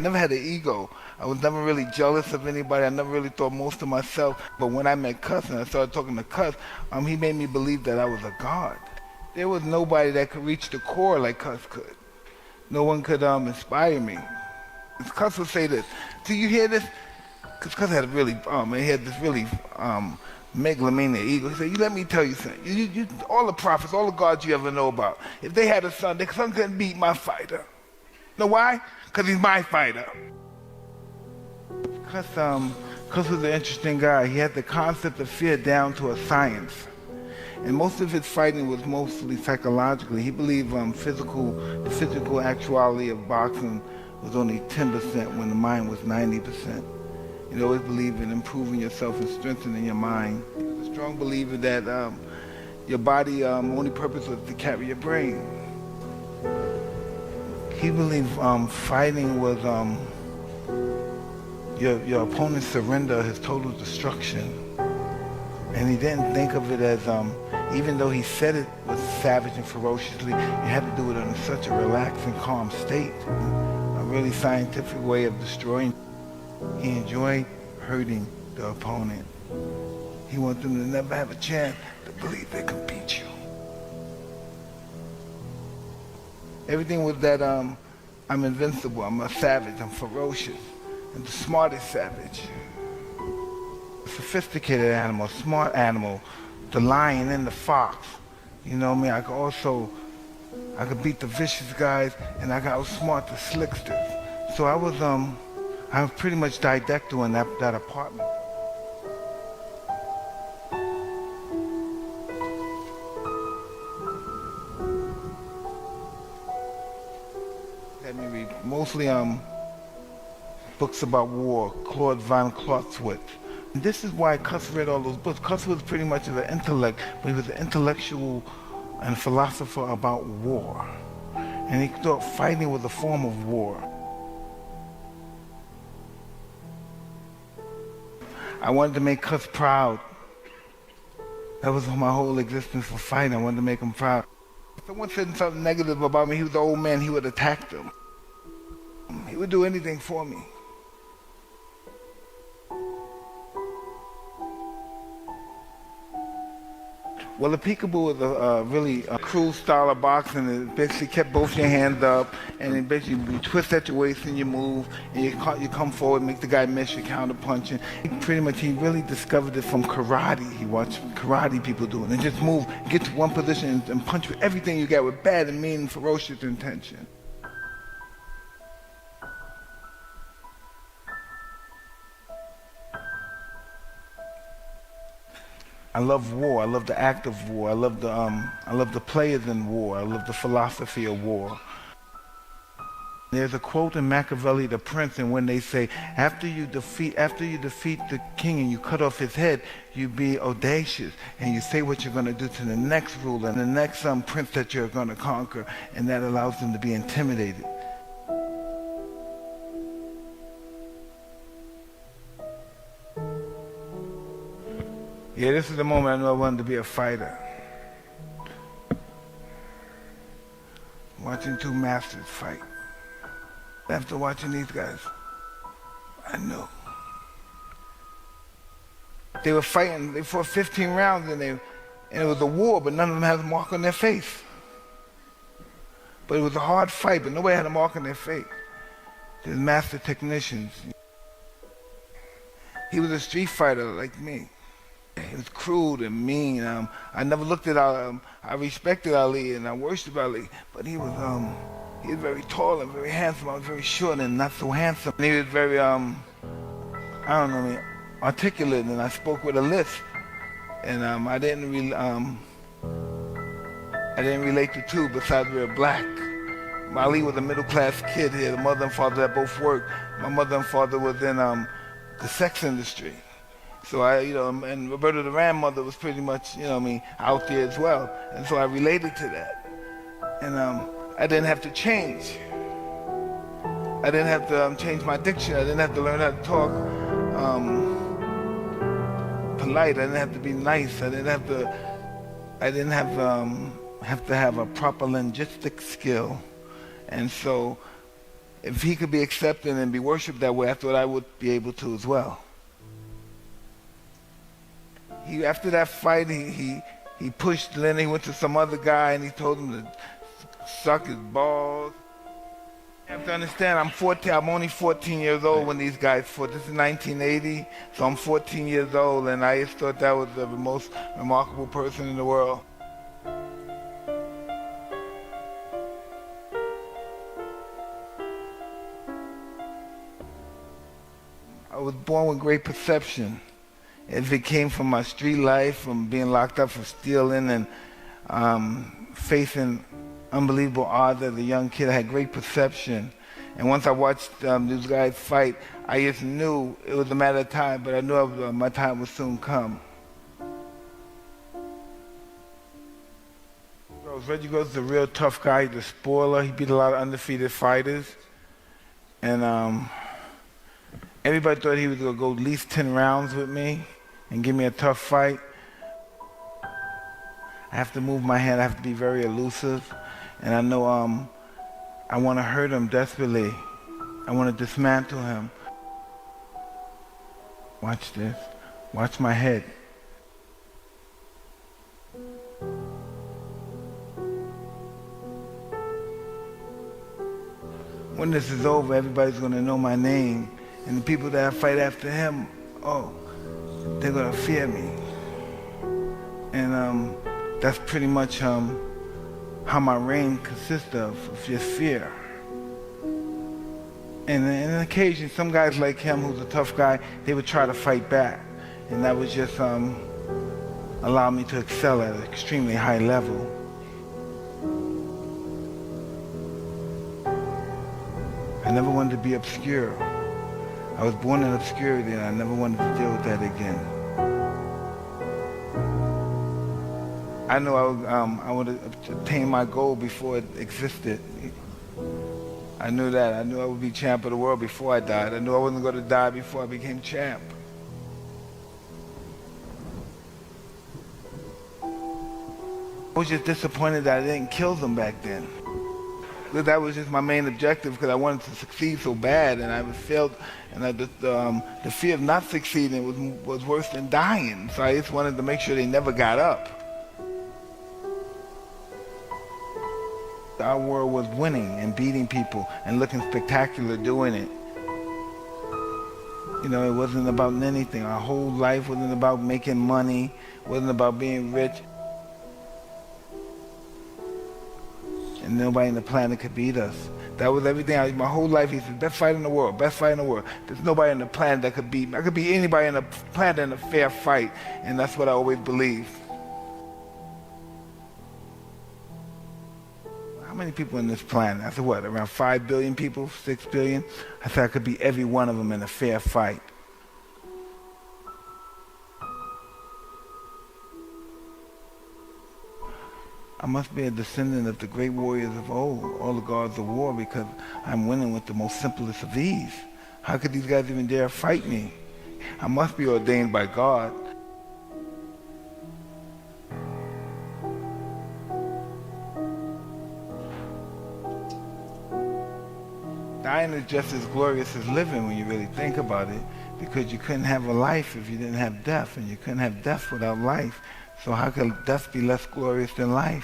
I never had an ego. I was never really jealous of anybody. I never really thought most of myself. But when I met Cuss and I started talking to Cuss, he made me believe that I was a god. There was nobody that could reach the core like Cuss could. No one could inspire me. Cuss would say this. Do you hear this? Because Cuss had a really, he had this really megalomania ego. He said, let me tell you something. All the prophets, all the gods you ever know about, if they had a son, their son couldn't beat my fighter. Know why? Because he's my fighter. Cuss was an interesting guy. He had the concept of fear down to a science. And most of his fighting was mostly psychologically. He believed the physical actuality of boxing was only 10% when the mind was 90%. He always believed in improving yourself and strengthening your mind. He was a strong believer that your body only purpose was to carry your brain. He believed fighting was your opponent's surrender, his total destruction. And he didn't think of it as, even though he said it was savage and ferociously, you had to do it in such a relaxed and calm state. A really scientific way of destroying. He enjoyed hurting the opponent. He wanted them to never have a chance to believe they could beat you. Everything was that I'm invincible, I'm a savage, I'm ferocious, and the smartest savage. A sophisticated animal, smart animal, the lion and the fox. You know what I mean? I could beat the vicious guys, and I got outsmart the slicksters. So I was pretty much didactyl in that apartment. Had me read mostly books about war, Claude von Clausewitz. And this is why Cuss read all those books. Cuss was pretty much of an intellect, but he was an intellectual and philosopher about war. And he thought fighting was a form of war. I wanted to make Cuss proud. That was my whole existence for fighting. I wanted to make him proud. If someone said something negative about me, he was an old man, he would attack them. He would do anything for me. Well, the peekaboo is a really cruel style of boxing. It basically kept both your hands up, and it basically you twist at your waist and you move, and you come forward, make the guy miss, you counter punching. He really discovered it from karate. He watched karate people do it, and just move, get to one position and punch with everything you got with bad and mean, ferocious intention. I love war. I love the act of war. I love the players in war. I love the philosophy of war. There's a quote in Machiavelli, The Prince, and when they say, after you defeat the king and you cut off his head, you be audacious and you say what you're going to do to the next ruler and the next prince that you're going to conquer, and that allows them to be intimidated. Yeah, this is the moment I knew I wanted to be a fighter. Watching two masters fight. After watching these guys, I knew. They were fighting, they fought 15 rounds and it was a war, but none of them had a mark on their face. But it was a hard fight, but nobody had a mark on their face. They're master technicians. He was a street fighter like me. He was cruel and mean. I never looked at I respected Ali and I worshipped Ali, but he was very tall and very handsome. I was very short and not so handsome. And he was very articulate, and I spoke with a lisp. And I didn't relate to two besides we were black. Ali was a middle-class kid. He had a mother and father that both worked. My mother and father was in the sex industry. So and Roberto Duran's mother was pretty much, out there as well. And so I related to that. And I didn't have to change. I didn't have to change my diction. I didn't have to learn how to talk polite. I didn't have to be nice. I didn't have to have a proper linguistic skill. And so if he could be accepted and be worshipped that way, I thought I would be able to as well. After that fight, he pushed Lynn. He went to some other guy and he told him to suck his balls. You have to understand, I'm 14. I'm only 14 years old when these guys fought. This is 1980, so I'm 14 years old, and I just thought that was the most remarkable person in the world. I was born with great perception. If it came from my street life, from being locked up for stealing and facing unbelievable odds as a young kid, I had great perception. And once I watched these guys fight, I just knew it was a matter of time, but I knew my time would soon come. Reggie Gross is a real tough guy. He's a spoiler. He beat a lot of undefeated fighters. And everybody thought he was going to go at least 10 rounds with me and give me a tough fight. I have to move my hand. I have to be very elusive. And I know I want to hurt him desperately. I want to dismantle him. Watch this. Watch my head. When this is over, everybody's going to know my name. And the people that I fight after him, oh, they're going to fear me. And that's pretty much how my reign consists of just fear. And on occasion, some guys like him, who's a tough guy, they would try to fight back. And that would just allow me to excel at an extremely high level. I never wanted to be obscure. I was born in obscurity, and I never wanted to deal with that again. I knew I would attain my goal before it existed. I knew that. I knew I would be champ of the world before I died. I knew I wasn't going to die before I became champ. I was just disappointed that I didn't kill them back then. That was just my main objective, because I wanted to succeed so bad, and I failed. And the fear of not succeeding was worse than dying. So I just wanted to make sure they never got up. Our world was winning and beating people and looking spectacular doing it. You know, it wasn't about anything. Our whole life wasn't about making money, wasn't about being rich. And nobody on the planet could beat us. That was everything. My whole life, he said, best fight in the world, best fight in the world. There's nobody on the planet that could beat me. I could beat anybody on the planet in a fair fight, and that's what I always believed. How many people on this planet? I said, what, around 5 billion people, 6 billion? I said I could beat every one of them in a fair fight. I must be a descendant of the great warriors of old, all the gods of war, because I'm winning with the most simplest of ease. How could these guys even dare fight me? I must be ordained by God. Dying is just as glorious as living when you really think about it, because you couldn't have a life if you didn't have death, and you couldn't have death without life. So how could death be less glorious than life?